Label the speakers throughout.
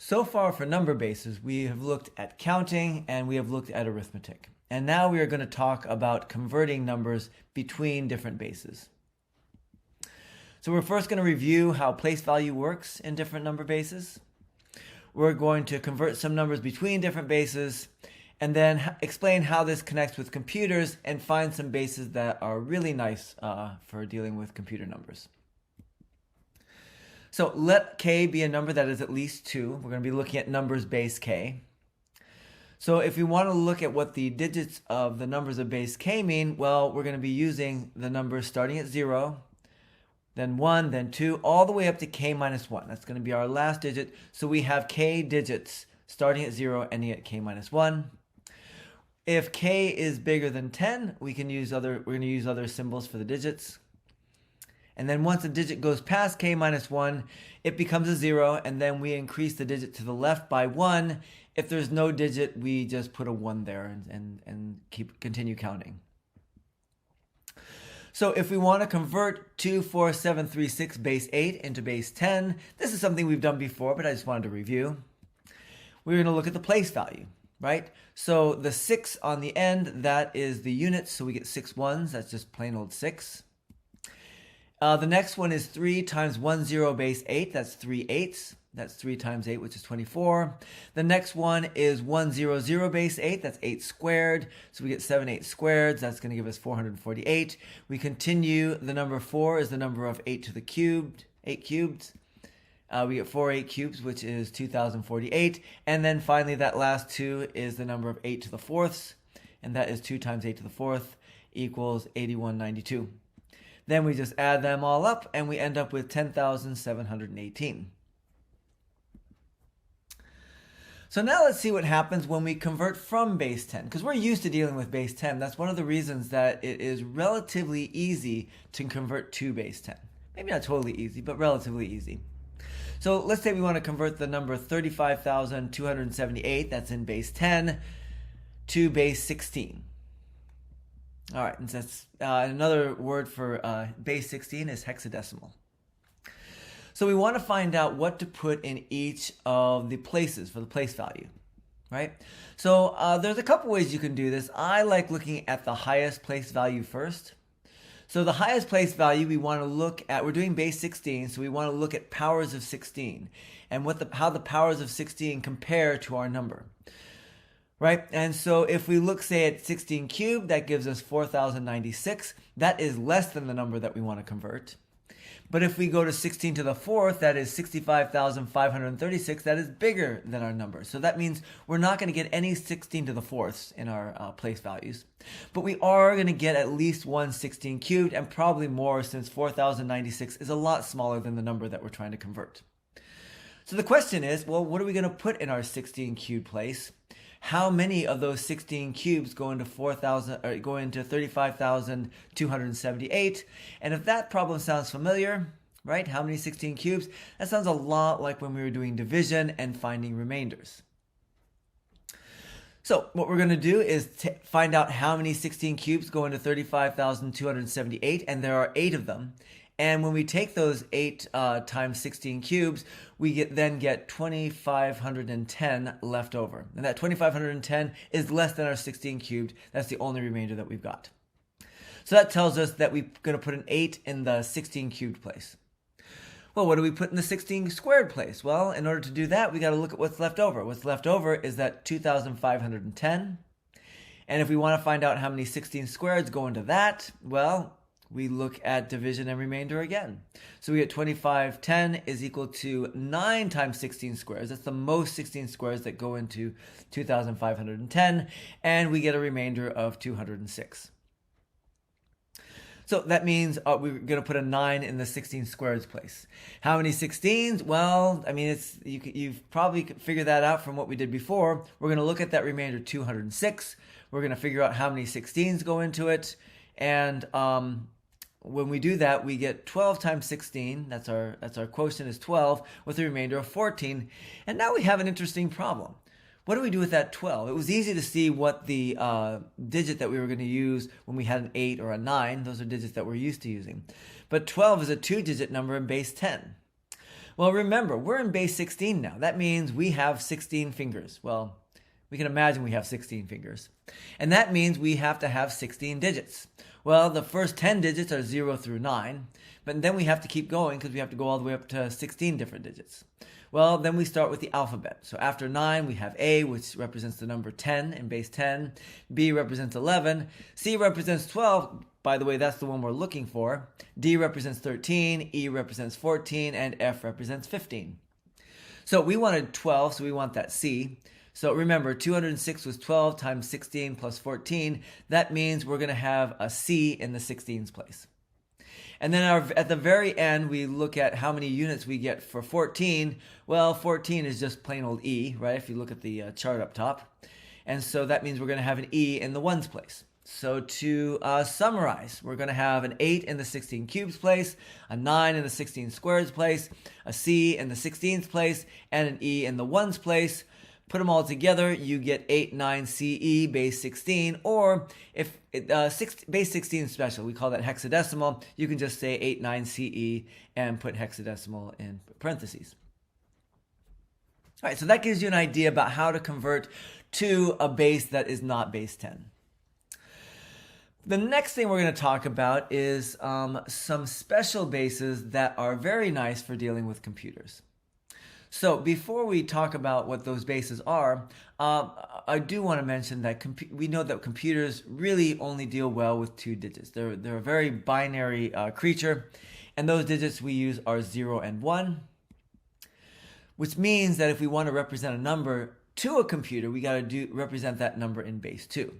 Speaker 1: So far for number bases, we have looked at counting and we have looked at arithmetic. And now we are going to talk about converting numbers between different bases. So we're first going to review how place value works in different number bases. We're going to convert some numbers between different bases and then explain how this connects with computers and find some bases that are really nice for dealing with computer numbers. So let k be a number that is at least 2. We're going to be looking at numbers base k. So if we want to look at what the digits of the numbers of base k mean, well, we're going to be using the numbers starting at 0, then 1, then 2, all the way up to k minus 1. That's going to be our last digit. So we have k digits starting at 0, ending at k minus 1. If k is bigger than 10, we're going to use other symbols for the digits. And then once a digit goes past k minus 1, it becomes a 0, and then we increase the digit to the left by 1. If there's no digit, we just put a 1 there and continue counting. So if we want to convert 2, 4, 7, 3, 6 base 8 into base 10, this is something we've done before, but I just wanted to review. We're going to look at the place value, right? So the 6 on the end, that is the units, so we get 6 ones. That's just plain old 6. The next one is 3 times 1, 0 base 8. That's 3 eighths. That's 3 times 8, which is 24. The next one is 1, 0, 0 base 8. That's 8 squared. So we get 7 8 squared. That's going to give us 448. We continue. The number 4 is the number of 8 to the cubed, 8 cubed. We get 4 8 cubes, which is 2048. And then finally, that last 2 is the number of 8 to the fourths. And that is 2 times 8 to the fourth equals 8192. Then we just add them all up, and we end up with 10,718. So now let's see what happens when we convert from base 10, because we're used to dealing with base 10. That's one of the reasons that it is relatively easy to convert to base 10. Maybe not totally easy, but relatively easy. So let's say we want to convert the number 35,278, that's in base 10, to base 16. All right, and that's another word for base 16 is hexadecimal. So we want to find out what to put in each of the places for the place value, right? So there's a couple ways you can do this. I like looking at the highest place value first. So the highest place value we want to look at, we're doing base 16, so we want to look at powers of 16 and how the powers of 16 compare to our number. Right, and so if we look, say, at 16 cubed, that gives us 4,096. That is less than the number that we want to convert. But if we go to 16 to the fourth, that is 65,536. That is bigger than our number. So that means we're not going to get any 16 to the fourths in our place values. But we are going to get at least one 16 cubed, and probably more, since 4,096 is a lot smaller than the number that we're trying to convert. So the question is, well, what are we going to put in our 16 cubed place? How many of those 16 cubes go into 35,278? And if that problem sounds familiar, right? How many 16 cubes? That sounds a lot like when we were doing division and finding remainders. So what we're going to do is find out how many 16 cubes go into 35,278, and there are 8 of them. And when we take those 8 times 16 cubes, we then get 2,510 left over. And that 2,510 is less than our 16 cubed. That's the only remainder that we've got. So that tells us that we're going to put an 8 in the 16 cubed place. Well, what do we put in the 16 squared place? Well, in order to do that, we got to look at what's left over. What's left over is that 2,510. And if we want to find out how many 16 squareds go into that, well, we look at division and remainder again. So we get 2,510 is equal to 9 times 16 squares. That's the most 16 squares that go into 2,510. And we get a remainder of 206. So that means we're going to put a 9 in the 16 squareds place. How many 16s? Well, I mean, you've probably figured that out from what we did before. We're going to look at that remainder 206. We're going to figure out how many 16s go into it. And when we do that, we get 12 times 16. That's our quotient is 12 with a remainder of 14. And now we have an interesting problem. What do we do with that 12? It was easy to see what the digit that we were going to use when we had an 8 or a 9. Those are digits that we're used to using. But 12 is a 2-digit number in base 10. Well, remember, we're in base 16 now. That means we have 16 fingers. Well, we can imagine we have 16 fingers. And that means we have to have 16 digits. Well, the first 10 digits are 0 through 9, but then we have to keep going because we have to go all the way up to 16 different digits. Well, then we start with the alphabet. So after 9, we have A, which represents the number 10 in base 10. B represents 11. C represents 12. By the way, that's the one we're looking for. D represents 13. E represents 14. And F represents 15. So we wanted 12, so we want that C. So remember, 206 was 12 times 16 plus 14. That means we're going to have a C in the 16s place. And then at the very end, we look at how many units we get for 14. Well, 14 is just plain old E, right? If you look at the chart up top. And so that means we're going to have an E in the ones place. So to summarize, we're going to have an 8 in the 16 cubes place, a 9 in the 16 squares place, a C in the 16th place, and an E in the ones place. Put them all together, you get 8, 9, CE, base 16, or if base 16 is special, we call that hexadecimal, you can just say 8, 9, CE and put hexadecimal in parentheses. All right, so that gives you an idea about how to convert to a base that is not base 10. The next thing we're going to talk about is some special bases that are very nice for dealing with computers. So before we talk about what those bases are, I do want to mention that we know that computers really only deal well with 2 digits. They're a very binary creature, and those digits we use are 0 and 1, which means that if we want to represent a number to a computer, we got to represent that number in base 2,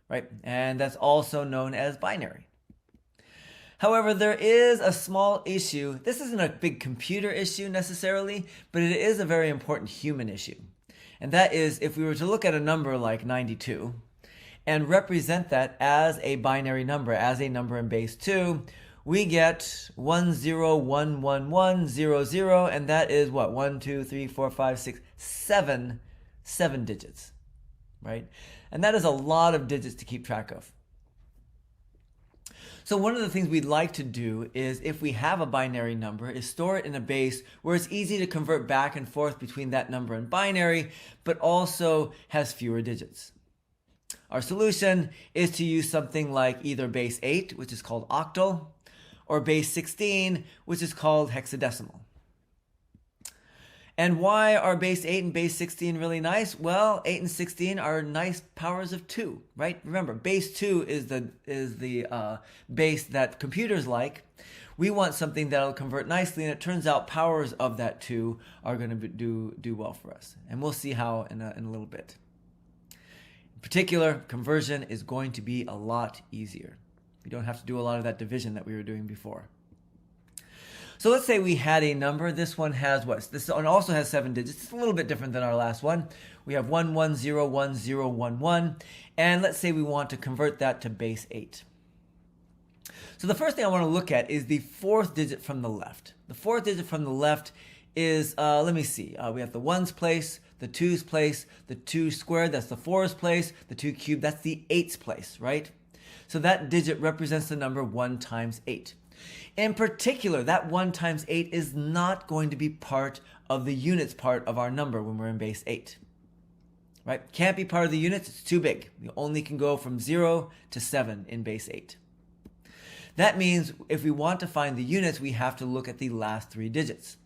Speaker 1: right? And that's also known as binary. However, there is a small issue. This isn't a big computer issue necessarily, but it is a very important human issue. And that is if we were to look at a number like 92 and represent that as a binary number, as a number in base 2, we get 10111100, and that is what? 1, 2, 3, 4, 5, 6, 7 digits, right? And that is a lot of digits to keep track of. So one of the things we'd like to do is, if we have a binary number, is store it in a base where it's easy to convert back and forth between that number and binary, but also has fewer digits. Our solution is to use something like either base 8, which is called octal, or base 16, which is called hexadecimal. And why are base 8 and base 16 really nice? Well, 8 and 16 are nice powers of 2, right? Remember, base 2 is the base that computers like. We want something that'll convert nicely, and it turns out powers of that 2 are going to do well for us. And we'll see how in a little bit. In particular, conversion is going to be a lot easier. We don't have to do a lot of that division that we were doing before. So let's say we had a number. This one has what? This one also has 7 digits. It's a little bit different than our last one. We have 11101011, and let's say we want to convert that to base 8. So the first thing I want to look at is the 4th digit from the left. The 4th digit from the left is, let me see, we have the 1's place, the 2's place, the 2 squared, that's the 4's place, the 2 cubed, that's the 8's place, right? So that digit represents the number 1 times 8. In particular, that 1 times 8 is not going to be part of the units part of our number when we're in base 8. Right? Can't be part of the units, it's too big. You only can go from 0 to 7 in base 8. That means if we want to find the units, we have to look at the last 3 digits.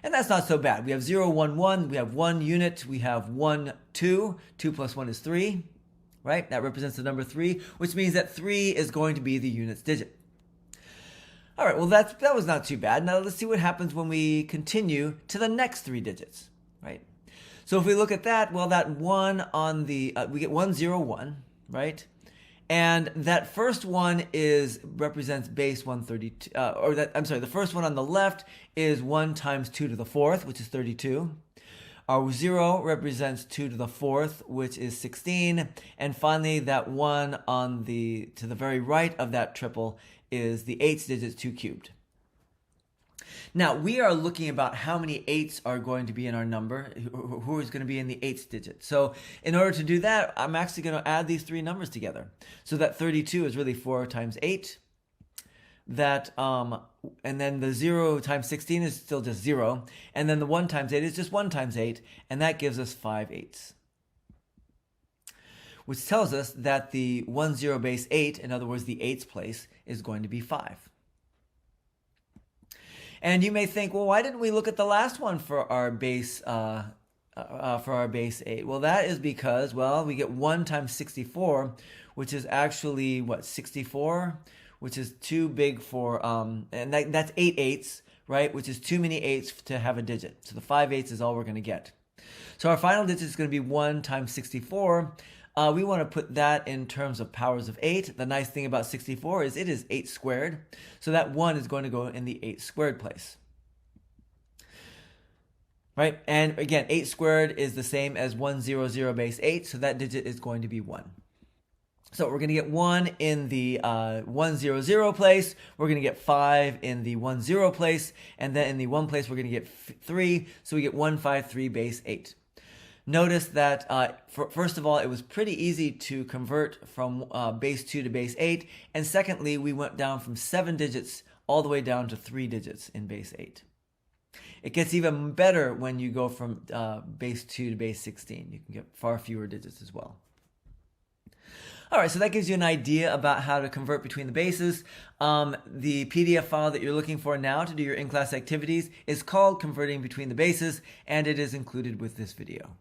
Speaker 1: And that's not so bad. We have 0, 1, 1, we have 1 unit, we have 1, 2. 2 plus 1 is 3, right? That represents the number 3, which means that 3 is going to be the units digit. All right, well, that was not too bad. Now let's see what happens when we continue to the next 3 digits, right? So if we look at that, well, that 1 on the, we get 101, right? And that first one represents base 132, the first one on the left is 1 times 2 to the 4th, which is 32. Our 0 represents 2 to the 4th, which is 16. And finally, that 1 to the very right of that triple is the 8th digit, 2 cubed. Now, we are looking about how many 8s are going to be in our number, who is going to be in the 8th digit. So in order to do that, I'm actually going to add these 3 numbers together. So that 32 is really 4 times 8, that, and then the 0 times 16 is still just 0, and then the 1 times 8 is just 1 times 8, and that gives us 5/8. Which tells us that the 1 0 base 8, in other words the 8th place, is going to be 5. And you may think, well, why didn't we look at the last one for our base 8? Well, that is because, well, we get 1 times 64, which is actually, 64? Which is too big for, and that's 8/8, right? Which is too many 8s to have a digit. So the 5/8 is all we're going to get. So our final digit is going to be 1 times 64. We want to put that in terms of powers of 8. The nice thing about 64 is it is 8 squared. So that 1 is going to go in the 8 squared place. Right? And again, 8 squared is the same as 100 base 8. So that digit is going to be 1. So we're going to get 1 in the 100 place. We're going to get 5 in the 10 place. And then in the 1 place, we're going to get 3. So we get 153 base 8. Notice that, first of all, it was pretty easy to convert from base 2 to base 8. And secondly, we went down from 7 digits all the way down to 3 digits in base 8. It gets even better when you go from base 2 to base 16. You can get far fewer digits as well. All right, so that gives you an idea about how to convert between the bases. The PDF file that you're looking for now to do your in-class activities is called Converting Between the Bases, and it is included with this video.